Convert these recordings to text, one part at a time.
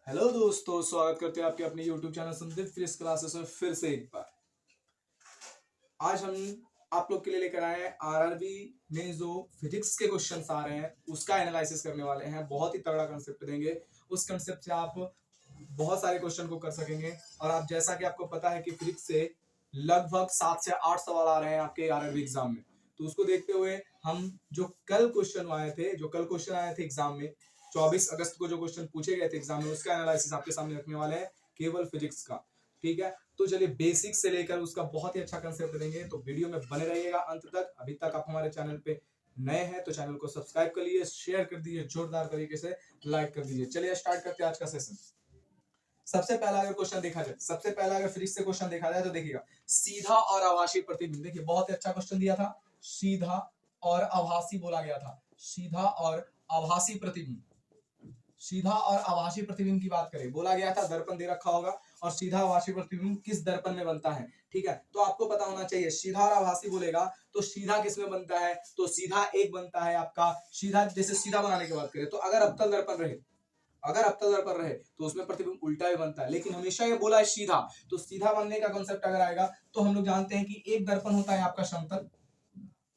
Hello दोस्तों, स्वागत करते हैं आपके अपने YouTube channel Sandeep physics classes में फिर से एक बार। आज हम आप लोग के लिए लेकर आए हैं आरआरबी में जो फिजिक्स के क्वेश्चंस आ रहे हैं उसका एनालिसिस करने वाले हैं। बहुत ही तगड़ा कंसेप्ट देंगे। उस कंसेप्ट से आप बहुत सारे क्वेश्चन को कर सकेंगे। और आप जैसा कि आपको पता है कि फिजिक्स से लगभग 7 से 8 सवाल आ रहे हैं आपके आरआरबी एग्जाम में। तो उसको देखते हुए हम जो कल क्वेश्चन आए थे एग्जाम में 24 अगस्त को जो क्वेश्चन पूछे गए थे एग्जाम में, उसका एनालिसिस आपके सामने रखने वाले हैं, केवल फिजिक्स का। ठीक है, तो चलिए बेसिक से लेकर उसका बहुत ही अच्छा कंसेप्ट देंगे, तो वीडियो में बने रहिएगा अंत तक। अभी तक आप हमारे चैनल पे नए हैं तो चैनल को सब्सक्राइब कर लीजिए, शेयर कर दीजिए, जोरदार तरीके से लाइक कर दीजिए। चलिए स्टार्ट करते हैं आज का सेशन। सबसे पहला अगर क्वेश्चन देखा जाए, सबसे पहला अगर फिजिक्स से क्वेश्चन देखा जाए तो देखिएगा, सीधा और आभासी प्रतिबिंब। देखिए बहुत ही अच्छा क्वेश्चन दिया था, सीधा और आभासी बोला गया था। सीधा और आभासी प्रतिबिंब, सीधा और आभासी प्रतिबिंब की बात करें, बोला गया था दर्पण दे रखा होगा और सीधा आभासी प्रतिबिंब किस दर्पण में बनता है। ठीक है, तो आपको पता होना चाहिए सीधा और आभासी बोलेगा तो सीधा किस में बनता है, तो सीधा एक बनता है आपका सीधा। जैसे सीधा बनाने की बात करें तो अगर अवतल दर्पण रहे, तो उसमें प्रतिबिंब उल्टा भी बनता है, लेकिन हमेशा ये बोला है सीधा। तो सीधा बनने का कॉन्सेप्ट अगर आएगा तो हम लोग जानते हैं कि एक दर्पण होता है आपका समतल,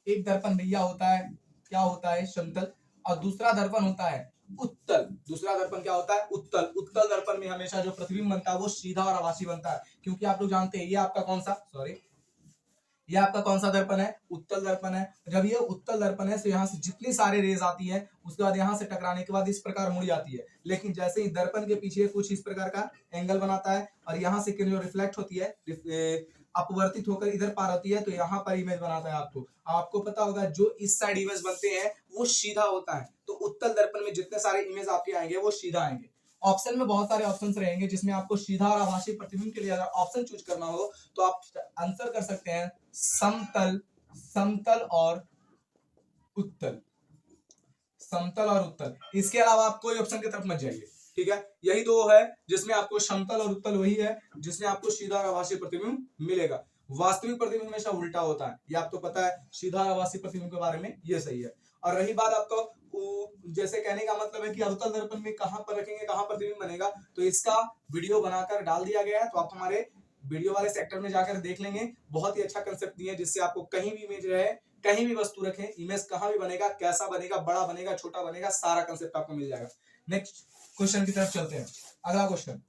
एक दर्पण भैया होता है, क्या होता है, समतल। और दूसरा दर्पण होता है उत्तल। दूसरा दर्पण क्या होता है, उत्तल। उत्तल दर्पण में हमेशा जो प्रतिबिंब बनता है वो सीधा और आभासी बनता है, क्योंकि आप लोग जानते हैं ये आपका कौन सा, ये आपका कौन सा दर्पण है, उत्तल दर्पण है। जब ये उत्तल दर्पण है तो यहाँ से जितनी सारी रेज आती है उसके बाद यहाँ से टकराने के बाद इस प्रकार मुड़ जाती है, लेकिन जैसे ही दर्पण के पीछे कुछ इस प्रकार का एंगल बनाता है और यहाँ से किरण जो रिफ्लेक्ट होती है, अपवर्तित होकर इधर पार होती है, तो यहाँ पर इमेज बनाता है। आपको पता होगा जो इस साइड इमेज बनते हैं वो सीधा होता है। तो उत्तल दर्पण में जितने सारे इमेज आपके आएंगे वो सीधा आएंगे। ऑप्शन में बहुत सारे ऑप्शंस रहेंगे जिसमें आपको सीधा और आभासी प्रतिबिंब के लिए अगर ऑप्शन चूज करना हो तो आप आंसर कर सकते हैं समतल, समतल और उत्तल, समतल और उत्तल। इसके अलावा आप कोई ऑप्शन की तरफ मत जाइए। ठीक है, यही दो है जिसमें आपको समतल और उत्तल, वही है जिसमें आपको सीधा और आभासी प्रतिबिंब मिलेगा। वास्तविक प्रतिबिंब हमेशा उल्टा होता है, ये आपको पता है। सीधा और आभासी प्रतिबिंब के बारे में ये सही है। और रही बात आपको जैसे कहने का मतलब है कि अवतल दर्पण में कहां पर रखेंगे, कहां प्रतिबिंब बनेगा, तो इसका वीडियो बनाकर डाल दिया गया है, तो आप हमारे वीडियो वाले सेक्टर में जाकर देख लेंगे। बहुत ही अच्छा कंसेप्ट दिया है जिससे आपको कहीं भी इमेज रहे, कहीं भी वस्तु रखें, इमेज कहां भी बनेगा, कैसा बनेगा, बड़ा बनेगा, छोटा बनेगा, सारा कंसेप्ट आपको मिल जाएगा। नेक्स्ट क्वेश्चन की तरफ चलते हैं। अगला क्वेश्चन,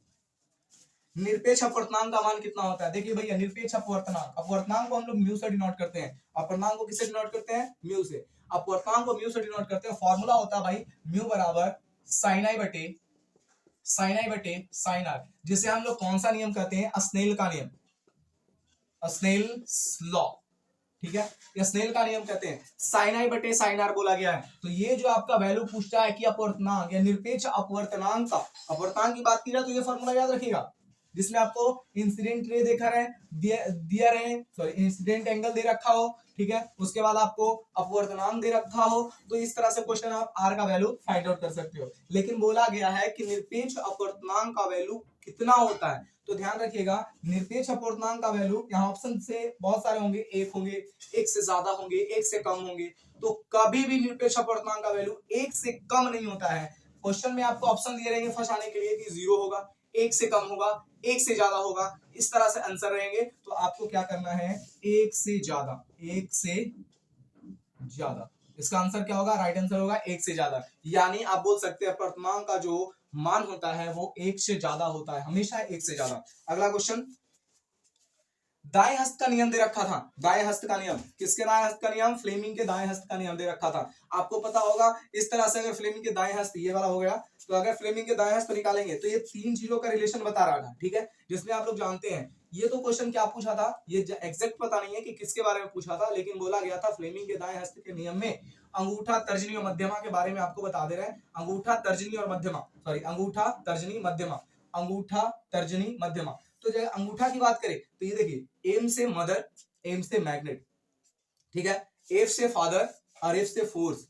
निरपेक्ष अपवर्तनांक का मान कितना होता है। देखिए भैया, निरपेक्ष अपवर्तनांक, अपवर्तनांक को हम लोग म्यू से डिनोट करते हैं। अपवर्तनांक को किससे डिनोट करते हैं, म्यू से। अपवर्तनांक को म्यू से डिनोट करते हैं, फॉर्मूला होता है भाई म्यू बराबर साइन आई बटे साइन आर, जिसे हम लोग कौन सा नियम कहते हैं, स्नेल का नियम, स्नेल्स लॉ। ठीक है, ये स्नेल का नियम कहते हैं। साइन आई बटे साइन आर बोला गया है। तो ये जो आपका वैल्यू पूछता है कि अपवर्तनांक या निरपेक्ष अपवर्तनांक का, अपवर्तनांक की बात की जाए तो ये फॉर्मूला याद रखिएगा, जिसमें आपको इंसिडेंट रे देखा रहे दिया रहे, सॉरी इंसिडेंट एंगल दे रखा हो। ठीक है, उसके बाद आपको अपवर्तनांक दे रखा हो, तो इस तरह से क्वेश्चन आप आर का वैल्यू फाइंड आउट कर सकते हो। लेकिन बोला गया है कि निरपेक्ष अपवर्तनांक का वैल्यू कितना होता है, तो ध्यान रखिएगा निरपेक्ष अपवर्तनांक का वैल्यू, यहाँ ऑप्शन से बहुत सारे होंगे, एक होंगे, एक से ज्यादा होंगे, एक से कम होंगे, तो कभी भी निरपेक्ष अपवर्तनांक का वैल्यू एक से कम नहीं होता है। क्वेश्चन में आपको ऑप्शन दिए रहेंगे फंसाने के लिए कि 0 होगा, एक से कम होगा, एक से ज्यादा होगा, इस तरह से आंसर रहेंगे। तो आपको क्या करना है, एक से ज्यादा, एक से ज्यादा, इसका आंसर क्या होगा, राइट आंसर होगा एक से ज्यादा। यानी आप बोल सकते हैं अपवर्तनांक का जो मान होता है वो एक से ज्यादा होता है, हमेशा एक से ज्यादा। अगला क्वेश्चन, दाएं हस्त का नियम दे रखा था। दाएं हस्त का नियम, किसके दाएं हस्त का नियम, फ्लेमिंग के दाएं हस्त का नियम दे रखा था। आपको पता होगा इस तरह से, अगर फ्लेमिंग के दाएं हस्त ये वाला हो गया, तो अगर फ्लेमिंग के दाएं हस्त निकालेंगे तो ये तीन चीजों का रिलेशन बता रहा था। ठीक है, जिसमें आप लोग जानते हैं ये तो क्वेश्चन क्या पूछा था, ये एग्जैक्ट पता नहीं है कि किसके बारे में पूछा था, लेकिन बोला गया था फ्लेमिंग के दाएं हस्त के नियम में अंगूठा, तर्जनी और मध्यमा के बारे में आपको बता दे रहे हैं। अंगूठा, तर्जनी और मध्यमा, सॉरी अंगूठा, तर्जनी, मध्यमा, अंगूठा, तर्जनी, मध्यमा। तो जब अंगूठा की बात करें तो ये देखिए, एम से मदर, एम से मैग्नेट, ठीक है, एफ से फादर और एफ से फोर्स,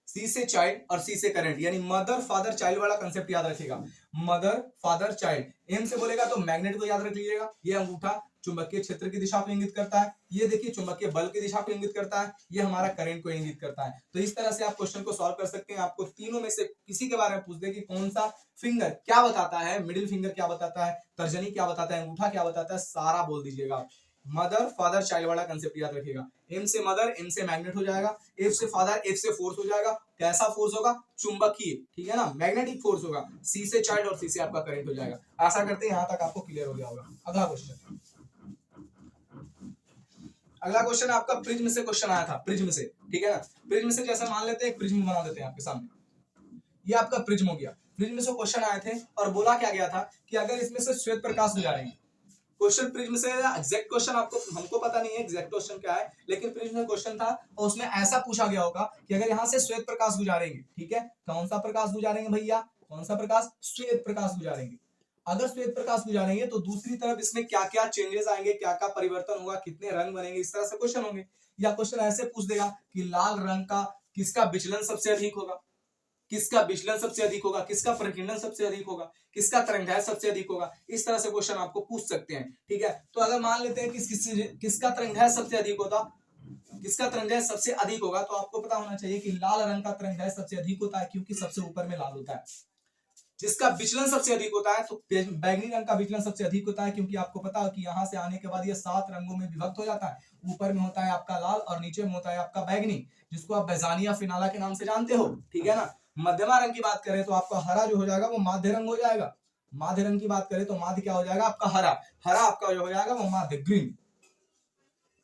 सी से चाइल्ड और सी से करंट, यानी मदर फादर चाइल्ड वाला कंसेप्ट याद रखिएगा। Mother father child. एम से बोलेगा तो मैग्नेट को याद रख लीजिएगा, ये अंगूठा चुंबकीय क्षेत्र की दिशा को इंगित करता है, ये देखिए चुंबकीय बल की दिशा को इंगित करता है, ये हमारा करंट को इंगित करता है। तो इस तरह से आप क्वेश्चन को सॉल्व कर सकते हैं। आपको तीनों में से किसी के बारे में पूछ दे कि कौन सा फिंगर क्या बताता है, मिडिल फिंगर क्या बताता है, तर्जनी क्या बताता है, अंगूठा क्या बताता है, सारा बोल दीजिएगा। मदर फादर चाइल्ड वाला कंसेप्ट याद रखिएगा। एम से मदर, एम से मैग्नेट हो जाएगा, एफ से फादर, एफ से फोर्स हो जाएगा। कैसा फोर्स होगा? चुंबकीय, ठीक है ना, मैग्नेटिक फोर्स होगा। सी से चाइल्ड और सी से आपका करंट हो जाएगा। आशा करते हैं यहां तक आपको क्लियर हो गया होगा। अगला क्वेश्चन, अगला क्वेश्चन आपका प्रिज्म से क्वेश्चन आया था, प्रिज्म से, ठीक है ना। प्रिज्म से जैसा मान लेते हैं, एक प्रिज्म बना देते हैं आपके सामने। ये आपका प्रिज्म हो गया। प्रिज्म से क्वेश्चन आए थे और बोला क्या गया था कि अगर इसमें से श्वेत प्रकाश गुजारेंगे, क्वेश्चन प्रिज्म से एग्जैक्ट क्वेश्चन आपको हमको पता नहीं है एग्जैक्ट क्वेश्चन क्या है, लेकिन प्रिज्म में क्वेश्चन था और उसमें ऐसा पूछा गया होगा कि अगर यहां से श्वेत प्रकाश गुजारेंगे, ठीक है, कौन सा प्रकाश गुजारेंगे भैया? कौन सा प्रकाश? श्वेत प्रकाश गुजारेंगे। अगर श्वेत प्रकाश गुजारेंगे तो दूसरी तरफ इसमें क्या क्या चेंजेस आएंगे, क्या क्या परिवर्तन होगा, कितने रंग बनेंगे, इस तरह से क्वेश्चन होंगे। या क्वेश्चन ऐसे पूछ देगा कि लाल रंग का किसका विचलन सबसे अधिक होगा, किसका विचलन सबसे अधिक होगा, किसका प्रकीर्णन सबसे अधिक होगा, किसका तरंगदैर्घ्य सबसे अधिक होगा। इस तरह से क्वेश्चन आपको पूछ सकते हैं, ठीक है। तो अगर मान लेते हैं कि किसका तरंगदैर्घ्य सबसे अधिक होता, किसका तरंगदैर्घ्य सबसे अधिक होगा, तो आपको पता होना चाहिए कि लाल रंग का तरंगदैर्घ्य सबसे अधिक होता है, क्योंकि सबसे ऊपर में लाल होता है। जिसका विचलन सबसे अधिक होता है तो बैगनी रंग का विचलन सबसे अधिक होता है, क्योंकि आपको पता है कि यहां से आने के बाद ये 7 रंगों में विभक्त हो जाता है। ऊपर में होता है आपका लाल और नीचे में होता है आपका बैगनी, जिसको आप बेजानी या फिनाला के नाम से जानते हो, ठीक है ना। मध्यमा रंग की बात करें तो आपका हरा जो हो जाएगा वो माध्य रंग हो जाएगा। माध्य रंग की बात करें तो माध्य क्या हो जाएगा आपका? हरा। हरा आपका जो हो जाएगा वो माध्य, ग्रीन।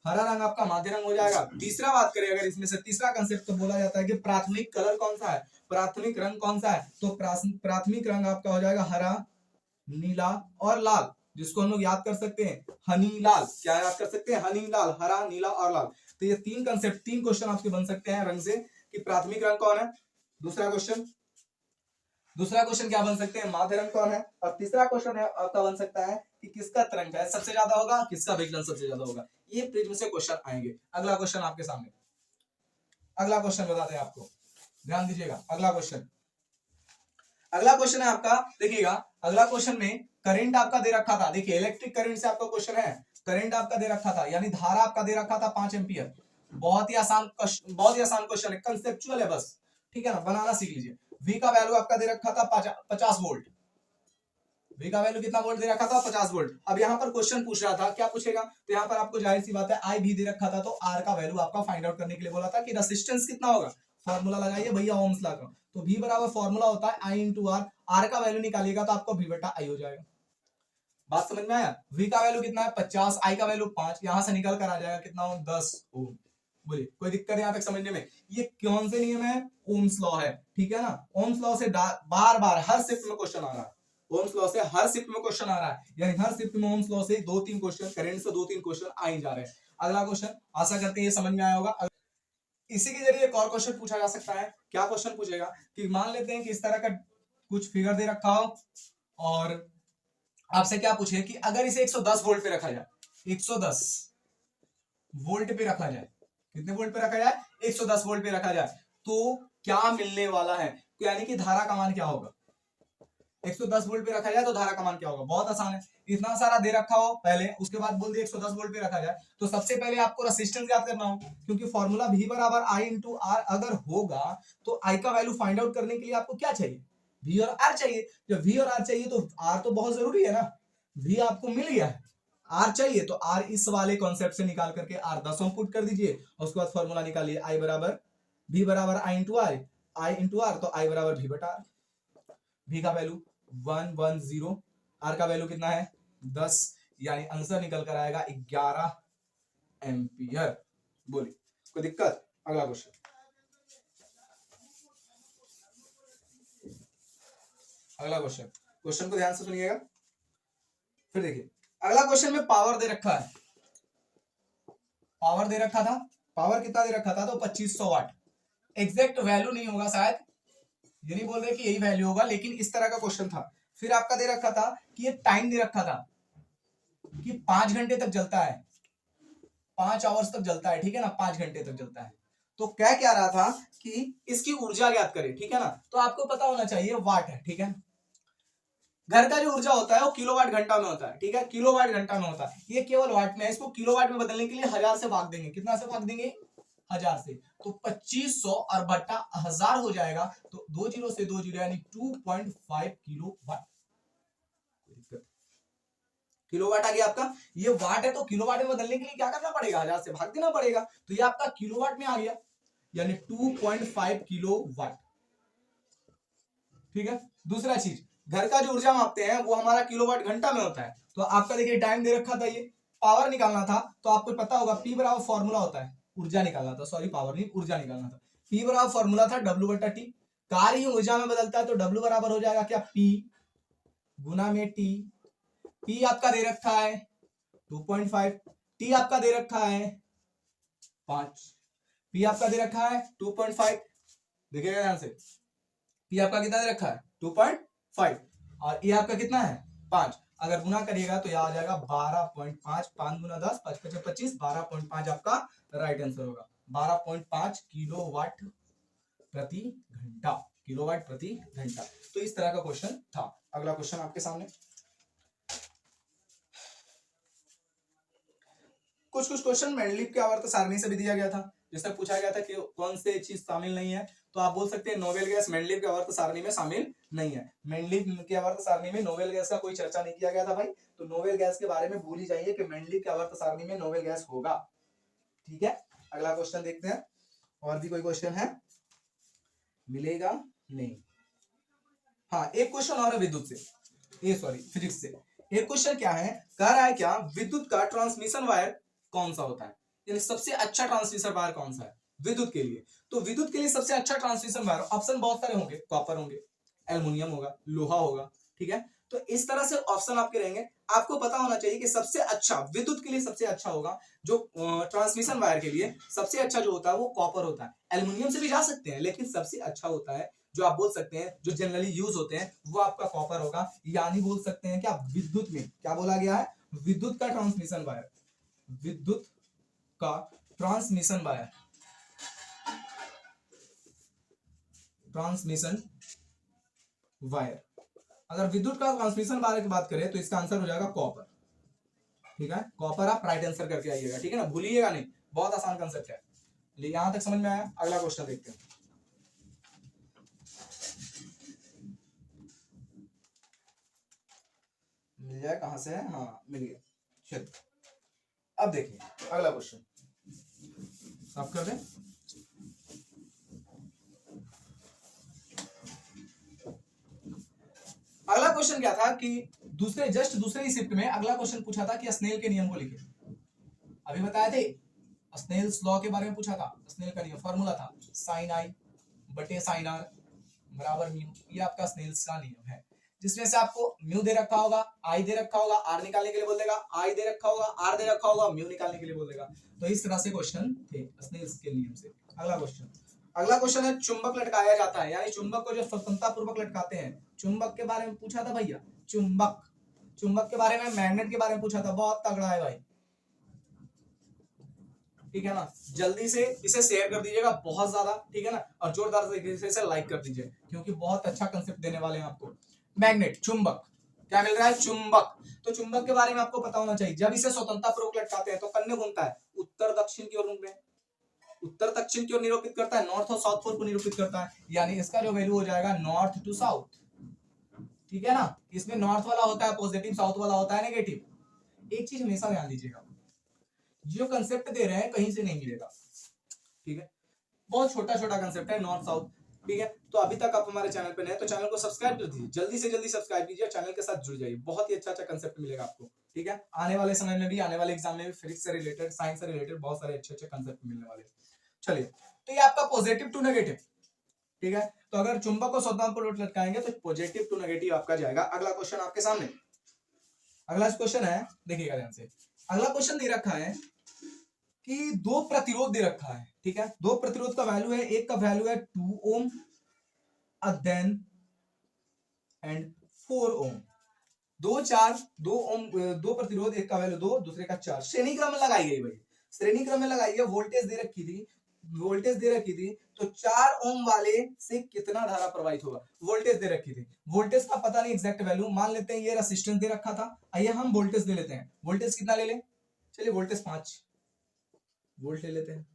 हरा रंग आपका माध्य रंग हो जाएगा। तीसरा बात करें अगर इसमें से तीसरा कंसेप्ट, तो बोला जाता है कि प्राथमिक कलर कौन सा है, प्राथमिक रंग कौन सा है, तो प्राथमिक रंग आपका हो जाएगा हरा, नीला और लाल, जिसको हम लोग याद कर सकते हैं हनी लाल। क्या याद कर सकते हैं? हनी लाल, हरा, नीला और लाल। तो ये तीन कंसेप्ट, तीन क्वेश्चन आपके बन सकते हैं रंग से कि प्राथमिक रंग कौन है। दूसरा क्वेश्चन क्या बन सकते हैं? माध्य रंग कौन है। और तीसरा क्वेश्चन है आपका बन सकता है कि किसका तरंगदैर्घ्य सबसे ज्यादा होगा, किसका विचलन सबसे ज्यादा होगा। ये प्रिज्म से क्वेश्चन आएंगे। अगला क्वेश्चन आपके सामने, अगला क्वेश्चन बताते हैं आपको, ध्यान दीजिएगा। अगला क्वेश्चन है आपका, देखिएगा अगला क्वेश्चन में करंट आपका दे रखा था। देखिए इलेक्ट्रिक करंट से आपका क्वेश्चन है, करंट आपका दे रखा था, यानी धारा आपका दे रखा था 5 एम्पियर। बहुत ही आसान क्वेश्चन है, कंसेप्चुअल है बस, ठीक है ना, बनाना सीख लीजिए। V का वैल्यू आपका दे रखा था 50 वोल्ट। V का वैल्यू कितना वोल्ट दे रखा था? 50 वोल्ट। अब यहाँ पर क्वेश्चन पूछ रहा था, क्या पूछेगा, तो यहाँ पर आपको जाहिर सी बात है I भी दे रखा था, तो R का वैल्यू आपका फाइंड आउट करने के लिए बोला था कि रेजिस्टेंस कितना होगा। फॉर्मूला लगाइए भैया ओम्स लॉ का, तो V बराबर फॉर्मूला होता है I इंटू R। R का वैल्यू निकालिएगा तो आपको V बटा I हो जाएगा। बात समझ में आया? V का वैल्यू कितना है? 50, I का वैल्यू 5, यहां से निकल कर आ जाएगा कितना? 10 ओम। बोलिए कोई दिक्कत है यहाँ तक समझने में? ये कौन से नियम है? ओम्स लॉ है, ठीक है ना। ओम्स लॉ से बार बार हर शिफ्ट में क्वेश्चन आ रहा है, ओम्स लॉ से हर शिफ्ट में क्वेश्चन आ रहा है, यानी हर शिफ्ट में ओम्स लॉ से 2-3 क्वेश्चन, करंट से 2-3 क्वेश्चन आ ही जा रहे हैं। अगला क्वेश्चन, आशा करते हैं ये समझ में आया होगा। इसी के जरिए एक और क्वेश्चन पूछा जा सकता है। क्या क्वेश्चन पूछेगा कि मान लेते हैं कि इस तरह का कुछ फिगर दे रखा हो और आपसे क्या पूछे कि अगर इसे 110 वोल्ट पे रखा जाए, 110 वोल्ट पे रखा जाए, कितने वोल्ट पे रखा जाए? 110 वोल्ट पे रखा जाए, तो क्या मिलने वाला है, यानी कि धारा का मान क्या होगा। 110 वोल्ट पे रखा जाए तो धारा का मान क्या होगा। बहुत आसान है, इतना सारा दे रखा हो पहले, उसके बाद बोल दिया 110 वोल्ट पे रखा जाए, तो सबसे पहले आपको रेजिस्टेंस याद करना हो, क्योंकि फॉर्मूला V बराबर I इंटू आर अगर होगा तो I का वैल्यू फाइंड आउट करने के लिए आपको क्या चाहिए? V और R चाहिए। जब V और R चाहिए तो R तो बहुत जरूरी है ना, V आपको मिल गया है, R चाहिए तो R इस वाले कॉन्सेप्ट से निकाल करके R 10 पुट कर दीजिए और उसके बाद फॉर्मूला निकालिए I बराबर V बराबर I into R, I into R तो I बराबर V बटा R। V का वैल्यू 110, R का वैल्यू कितना है? 10, यानी आंसर निकल कर आएगा 11 एम्पियर। बोलिए कोई दिक्कत? अगला क्वेश्चन, अगला क्वेश्चन को ध्यान से सुनिएगा। फिर देखिए अगला क्वेश्चन में पावर दे रखा है, पावर दे रखा था, पावर कितना दे रखा था? तो 2500 वाट। एग्जैक्ट वैल्यू नहीं होगा शायद, ये नहीं बोल रहे कि यही वैल्यू होगा, लेकिन इस तरह का क्वेश्चन था। फिर आपका दे रखा था कि ये टाइम दे रखा था कि 5 घंटे तक जलता है, 5 आवर्स तक जलता है, ठीक है ना, 5 घंटे तक जलता है। तो क्या कह रहा था कि इसकी ऊर्जा ज्ञात करें, ठीक है ना। तो आपको पता होना चाहिए वाट है, ठीक है। घर का जो ऊर्जा होता है वो किलोवाट घंटा में होता है, ठीक है, किलोवाट घंटा में होता है। ये केवल वाट में है, इसको किलोवाट में बदलने के लिए 1000 से भाग देंगे। कितना से भाग देंगे? 1000 से। तो 2500 और बटा 1000 हो जाएगा। तो 2 जीरो से 2 जीरो यानी 2.5 किलोवाट। किलोवाट आ गया आपका। ये वाट है तो किलोवाट में बदलने के लिए क्या करना पड़ेगा? 1000 से भाग देना पड़ेगा। तो ये आपका किलोवाट में आ गया, यानी 2.5 किलोवाट, ठीक है। दूसरा चीज, घर का जो ऊर्जा मापते हैं वो हमारा किलोवाट घंटा में होता है। तो आपका देखिए टाइम दे रखा था, ये पावर निकालना था, तो आपको पता होगा P बराबर फॉर्मूला होता है, ऊर्जा निकालना था, सॉरी पावर नहीं, ऊर्जा निकालना था। P बराबर फॉर्मूला था W बटा T। कार्य ऊर्जा में बदलता है तो W बराबर हो जाएगा क्या? P गुना में T। P आपका दे रखा है 2.5, T आपका दे रखा है 5, P आपका दे रखा है 2.5। देखिएगा ध्यान से, P आपका कितना दे रखा है? 2.5 और ये आपका कितना है? 5। अगर गुना करिएगा तो यह आ जाएगा 12.5। 5 गुना 10, 5 5 25, 12.5 आपका राइट आंसर होगा। 12.5 किलोवाट प्रति घंटा, किलोवाट प्रति घंटा। तो इस तरह का क्वेश्चन था। अगला क्वेश्चन आपके सामने। कुछ कुछ क्वेश्चन मेंडलीव के आवर्त सारणी से भी दिया गया था। जिससे पूछा गया था कि कौन से चीज शामिल नहीं है, तो आप बोल सकते हैं नोबेल गैस मेंडलीव के आवर्त सारणी में शामिल नहीं है। मेंडलीव के आवर्त सारणी में नोबेल गैस का कोई चर्चा नहीं किया गया था भाई। तो नोबेल गैस के बारे में भूल ही जाइए कि मेंडलीव के आवर्त सारणी में नोबेल गैस होगा, ठीक है। अगला क्वेश्चन देखते हैं। और भी कोई क्वेश्चन है? मिलेगा नहीं। हाँ, एक क्वेश्चन और है विद्युत से, ये सॉरी फिजिक्स से। एक क्वेश्चन क्या है, कह रहा है क्या विद्युत का ट्रांसमिशन वायर कौन सा होता है, यानी सबसे अच्छा ट्रांसमिशन वायर कौन सा है विद्युत के लिए। तो विद्युत के लिए सबसे अच्छा ट्रांसमिशन वायर, ऑप्शन बहुत सारे होंगे, कॉपर होंगे, एल्युमिनियम होगा, लोहा होगा, ठीक है। तो इस तरह से ऑप्शन आपके रहेंगे। आपको पता होना चाहिए कि सबसे अच्छा विद्युत के लिए सबसे अच्छा होगा जो ट्रांसमिशन वायर के लिए सबसे अच्छा जो होता है वो कॉपर होता है। एल्युमिनियम से भी जा सकते हैं, लेकिन सबसे अच्छा होता है जो आप बोल सकते हैं जो जनरली यूज होते हैं वो आपका कॉपर होगा। यानी बोल सकते हैं क्या विद्युत में क्या बोला गया है? विद्युत का ट्रांसमिशन वायर, विद्युत का ट्रांसमिशन वायर, ट्रांसमिशन वायर। अगर विद्युत का ट्रांसमिशन वायर की बात करें तो इसका आंसर हो जाएगा कॉपर, ठीक है। कॉपर आप राइट आंसर करके आइएगा, ठीक है ना, भूलिएगा नहीं, बहुत आसान कंसेप्ट है। यहां तक समझ में आया? अगला क्वेश्चन देखते हैं। मिल जाए कहां से है? हाँ मिल गया, चलिए अब देखिए अगला क्वेश्चन साफ कर दें। अगला क्वेश्चन क्या था कि दूसरे ही शिफ्ट में अगला क्वेश्चन पूछा था कि स्नेल के नियम को लिखे। अभी बताए थे स्नेल्स लॉ के बारे में पूछा था। स्नेल का नियम फॉर्मूला था साइन आई बटे साइन आर बराबर म्यू। ये आपका स्नेल्स का नियम है, जिसमें से आपको म्यू दे रखा होगा, आई दे रखा होगा, आर निकालने के लिए बोल देगा, आई दे रखा होगा, आर दे रखा होगा, म्यू निकालने के लिए बोल देगा। तो इस तरह से क्वेश्चन थे स्नेल्स के नियम से। अगला क्वेश्चन है चुंबक लटकाया जाता है, यानी चुंबक को जो स्वतंत्रता पूर्वक लटकाते हैं। चुंबक के बारे में पूछा था भैया, चुंबक के बारे में, मैग्नेट के बारे में पूछा था। बहुत तगड़ा है भाई, ठीक है ना। जल्दी से इसे शेयर कर दीजिएगा बहुत ज्यादा, ठीक है ना, और जोरदार तरीके से इसे लाइक कर दीजिए, क्योंकि बहुत अच्छा कंसेप्ट देने वाले हैं आपको। मैग्नेट, चुंबक, क्या मिल रहा है? चुंबक। तो चुंबक के बारे में आपको पता होना चाहिए। जब इसे स्वतंत्रता पूर्वक लटकाते हैं तो कन्ने घूमता है उत्तर दक्षिण की ओर में, उत्तर दक्षिण की ओर निरूपित करता है, नॉर्थ और साउथ पोल को निरूपित करता है। यानी इसका जो वैल्यू हो जाएगा नॉर्थ टू साउथ, ठीक है ना। इसमें नॉर्थ वाला होता है पॉजिटिव, साउथ वाला होता है नेगेटिव। एक चीज हमेशा ध्यान दीजिएगा, जो कंसेप्ट दे रहे हैं कहीं से नहीं मिलेगा, ठीक है। बहुत छोटा छोटा कंसेप्ट है नॉर्थ साउथ, ठीक है। तो अभी तक आप हमारे चैनल पे नए तो चैनल को सब्सक्राइब कर दीजिए, जल्दी से जल्दी सब्सक्राइब कीजिए, चैनल के साथ जुड़ जाइए। बहुत ही अच्छा अच्छा कंसेप्ट मिलेगा आपको, ठीक है। आने वाले समय में भी, आने वाले एग्जाम में भी फिजिक्स से रिलेटेड, साइंस से रिलेटेड बहुत सारे अच्छे अच्छे कंसेप्ट मिलने वाले हैं। चलिए, तो ये आपका पॉजिटिव टू नेगेटिव, ठीक है। तो अगर चुंबक को स्वतंत्र पूर्वक लटकाएंगे तो पॉजिटिव टू नेगेटिव आपका जाएगा। अगला क्वेश्चन आपके सामने, अगला क्वेश्चन है, देखिएगा ध्यान से। अगला क्वेश्चन दे रखा है कि दो प्रतिरोध दे रखा है, ठीक है। दो प्रतिरोध का वैल्यू है, एक का वैल्यू है 2 ओम देन एंड 4 ओम। दो प्रतिरोध, एक का वैल्यू 2, दूसरे का 4। श्रेणी क्रम में लगाई गई भाई, श्रेणी क्रम में लगाई है। वोल्टेज दे रखी थी वोल्टेज दे रखी थी, तो 4 ओम वाले से कितना धारा प्रवाहित होगा, वोल्टेज दे रखी थी। वोल्टेज का पता नहीं एग्जैक्ट वैल्यू, मान लेते हैं ये रेजिस्टेंस दे रखा था, आइए हम वोल्टेज दे लेते हैं। वोल्टेज कितना ले लें, चलिए वोल्टेज 5 वोल्ट ले लेते हैं।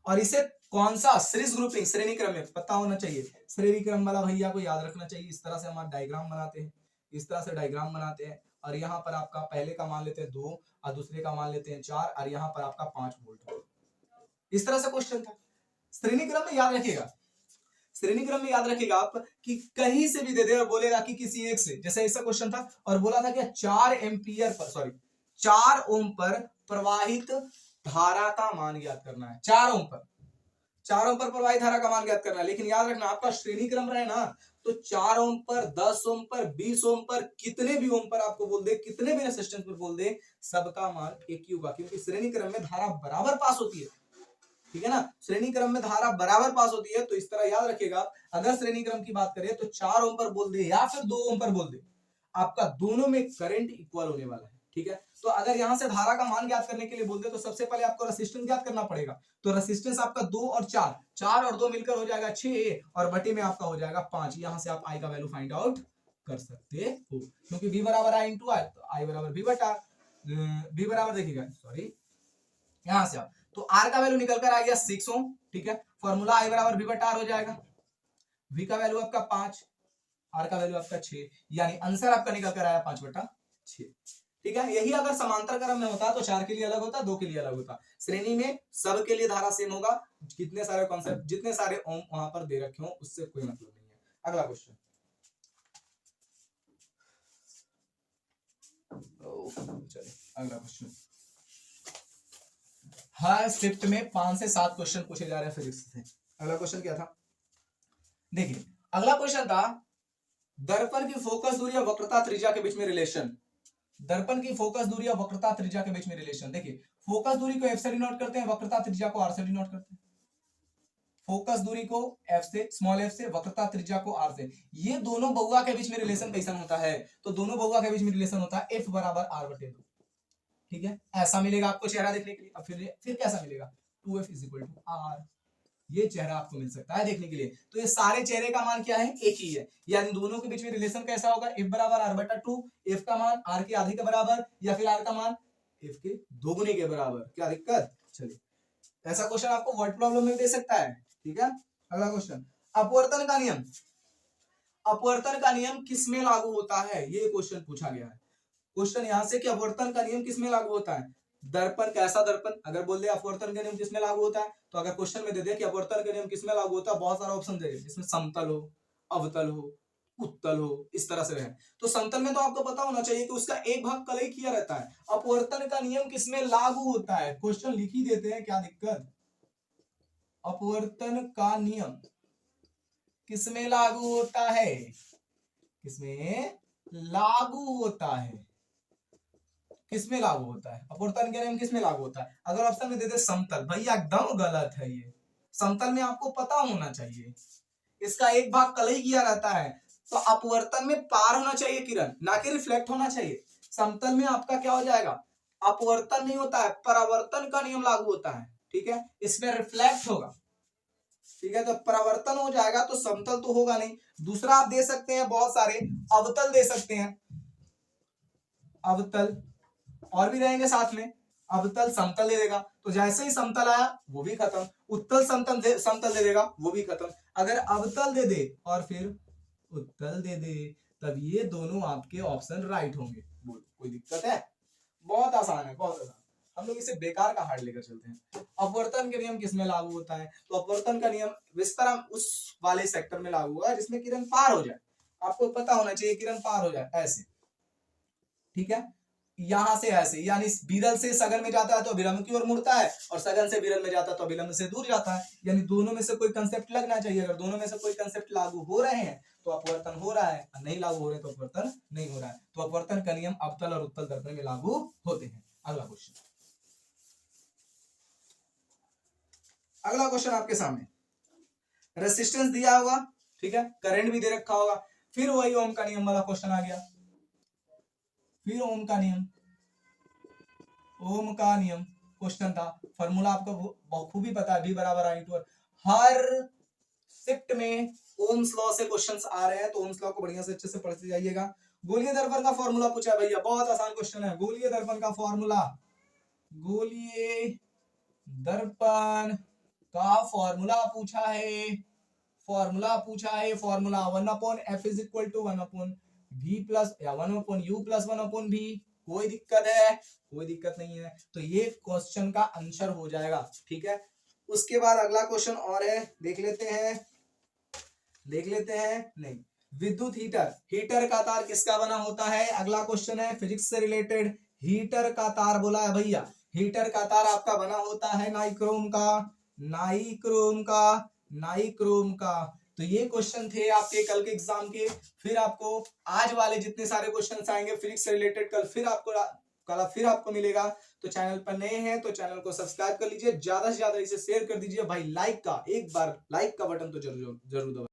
और इसे कौन सा सीरीज ग्रुपिंग, श्रेणी क्रम में पता होना चाहिए, श्रेणी क्रम वाला भैया को याद रखना चाहिए। इस तरह से हम डायग्राम बनाते हैं, इस तरह से डायग्राम बनाते हैं, और यहाँ पर आपका पहले का मान लेते हैं 2 और दूसरे का मान लेते हैं 4 और यहाँ पर आपका 5 वोल्ट। इस तरह से क्वेश्चन था। श्रेणी क्रम में याद रखिएगा, श्रेणी क्रम में याद रखिएगा आप कि कहीं से भी दे दे और बोलेगा कि किसी एक से, जैसे ऐसा क्वेश्चन था और बोला था कि 4 एम्पियर पर, सॉरी 4 ओम पर प्रवाहित धारा का मान ज्ञात करना है। 4 ओम पर, 4 ओम पर प्रवाहित धारा का मान ज्ञात करना है। लेकिन याद रखना आपका श्रेणी क्रम रहे ना, तो 4 ओम पर, 10 ओम पर, 20 ओम पर, कितने भी ओम पर आपको बोल दे, कितने भी रेजिस्टेंस पर बोल दे, सबका मान एक ही होगा, क्योंकि श्रेणी क्रम में धारा बराबर पास होती है। ठीक है ना, श्रेणी क्रम में धारा बराबर पास होती है। तो इस तरह याद रखिएगा, अगर श्रेणी क्रम की बात करें तो 4 ओम पर बोल दे या फिर 2 ओम पर बोल दे, आपका दोनों में करंट इक्वल होने वाला है। ठीक है, तो अगर यहां से धारा का मान ज्ञात करने के लिए बोल दे तो सबसे पहले आपको रेजिस्टेंस ज्ञात करना पड़ेगा। तो रेजिस्टेंस आपका 2 और 4, 4 और 2 मिलकर हो जाएगा 6 और बटे में आपका हो जाएगा 5। यहां से आप आई का वैल्यू फाइंड आउट कर सकते हो, क्योंकि v बराबर i इंटू आई, तो i बराबर v बटा v बराबर देखिएगा, सॉरी यहां से आप, तो r का वैल्यू निकल कर आ गया 6 ओम। ठीक है, फॉर्मूला i बराबर v बटा r हो जाएगा, v का वैल्यू आपका 5, r का वैल्यू आपका 6, यानी आंसर आपका निकल कर आया 5 बटा 6। ठीक है, यही अगर समांतर क्रम में होता तो 4 के लिए अलग होता, 2 के लिए अलग होता। श्रेणी में सब के लिए धारा सेम होगा, कितने सारे कॉन्सेप्ट, जितने सारे ओम वहां पर दे रखे हो उससे कोई मतलब नहीं है। अगला क्वेश्चन, चलिए अगला क्वेश्चन, हर शिफ्ट में 5 से 7 क्वेश्चन पूछे जा रहे हैं फिजिक्स से। अगला क्वेश्चन क्या था, देखिए अगला क्वेश्चन था दर्पण की फोकस दूरी और वक्रता त्रिज्या के बीच में रिलेशन। दर्पण की फोकस दूरी और वक्रता त्रिज्या के बीच में रिलेशन। देखिए फोकस दूरी को f से डिनोट करते हैं, वक्रता त्रिज्या को r से डिनोट करते हैं। फोकस दूरी को f से, स्मॉल f से, वक्रता त्रिज्या को r से। ये दोनों बहुआ के बीच में रिलेशन कैसा होता है, तो दोनों बहुआ के बीच में रिलेशन होता है f बराबर r बटे 2। ठीक है, ऐसा मिलेगा आपको चेहरा देखने के लिए। अब फिर कैसा मिलेगा, 2f is equal to r, ये चेहरा आपको मिल सकता है देखने के लिए। तो ये सारे चेहरे का मान क्या है, एक ही है, यानी दोनों के बीच में रिलेशन कैसा होगा, f बराबर r बटा 2, f का मान r के आधे के बराबर या फिर r का मान f के दोगुने के बराबर। क्या दिक्कत, चलिए ऐसा क्वेश्चन आपको वर्ड प्रॉब्लम में दे सकता है। ठीक है, अगला क्वेश्चन, अपवर्तन का नियम, अपवर्तन का नियम किसमें लागू होता है, ये क्वेश्चन पूछा गया है। क्वेश्चन यहां से कि अपवर्तन का नियम किसमें लागू होता है, दर्पण, कैसा दर्पण, अगर बोल दे अपवर्तन का नियम किसमें लागू होता है, तो अगर क्वेश्चन में दे दे कि अपवर्तन का नियम किसमें लागू होता है, बहुत सारा ऑप्शन दे जिसमें समतल हो, अवतल हो, उत्तल हो, इस तरह से रहे। तो समतल में तो आपको पता होना चाहिए कि उसका एक भाग कलई किया रहता है। अपवर्तन का नियम किसमें लागू होता है, क्वेश्चन लिख ही देते हैं, क्या दिक्कत। अपवर्तन का नियम किसमें लागू होता है, किसमें लागू होता है, किसमें लागू होता है, अपवर्तन का नियम किसमें लागू होता है। अगर ऑप्शन में दे दे समतल, भैया एकदम गलत है ये। समतल में आपको पता होना चाहिए इसका एक भाग कलई किया रहता है, तो अपवर्तन में पार होना चाहिए किरण, ना कि रिफ्लेक्ट होना चाहिए। समतल में आपका क्या हो जाएगा, अपवर्तन नहीं होता है, परावर्तन का नियम लागू होता है। ठीक है, इसमें रिफ्लेक्ट होगा। ठीक है, तो परावर्तन हो जाएगा तो समतल तो होगा नहीं। दूसरा आप दे सकते हैं बहुत सारे, अवतल दे सकते हैं, अवतल और भी रहेंगे साथ में। अवतल समतल दे देगा, तो जैसे ही समतल आया वो भी खत्म, उत्तल समतल दे देगा वो भी खत्म। अगर अवतल दे दे और फिर उत्तल दे दे, तब ये दोनों आपके ऑप्शन राइट होंगे। बोलो कोई दिक्कत है, बहुत आसान है, बहुत आसान। हम लोग इसे बेकार का हार्ड लेकर चलते हैं। अपवर्तन के नियम किसमें लागू होता है, तो अपवर्तन का नियम इस तरह उस वाले सेक्टर में लागू होगा जिसमें किरण पार हो जाए। आपको पता होना चाहिए किरण पार हो जाए ऐसे। ठीक है, यहां से ऐसे, यानी विरल से सघन में जाता है तो विलंब की ओर मुड़ता है, और सघन से विरल में जाता है तो विलंब से दूर जाता है। यानी दोनों में से कोई कंसेप्ट लगना चाहिए। अगर दोनों में से कोई कंसेप्ट लागू हो रहे हैं तो अपवर्तन हो रहा है, नहीं लागू हो रहे तो अपवर्तन नहीं हो रहा है। तो अपवर्तन का नियम अवतल और उत्तल दर्पण में लागू होते हैं। अगला क्वेश्चन, अगला क्वेश्चन आपके सामने, रेसिस्टेंस दिया होगा, ठीक है, करंट भी दे रखा होगा, फिर वही ओम का नियम वाला क्वेश्चन आ गया। फिर ओम का नियम, ओम का नियम क्वेश्चन था। फॉर्मूला आपको बखूबी पता है, V बराबर I/R। हर शिफ्ट में ओम्स लॉ से क्वेश्चंस आ रहे हैं, तो ओम्स लॉ को बढ़िया से अच्छे से पढ़ते जाइएगा। गोलीय दर्पण का फॉर्मूला पूछा है भैया, बहुत आसान क्वेश्चन है। गोलीय दर्पण का फॉर्मूला, गोलीय दर्पण का फॉर्मूला पूछा है, formula 1/f is equal to 1/v plus या 1/u प्लस 1/v। कोई दिक्कत है? कोई दिक्कत नहीं है। तो ये क्वेश्चन का आंसर हो जाएगा, ठीक है। उसके बाद अगला क्वेश्चन और है, देख लेते हैं नहीं, विद्युत हीटर का तार किसका बना होता है? अगला क्वेश्चन है फिजिक्स से रिलेटेड। हीटर का तार बोला है भैया, हीटर का तार आपका बना होता है नाइक्रोम का। तो ये क्वेश्चन थे आपके कल के एग्जाम के। फिर आपको आज वाले जितने सारे क्वेश्चंस आएंगे फिजिक्स से रिलेटेड कल फिर आपको मिलेगा। तो चैनल पर नए हैं तो चैनल को सब्सक्राइब कर लीजिए, ज्यादा से ज्यादा इसे शेयर कर दीजिए भाई। एक बार लाइक का बटन तो जरूर दबाइए।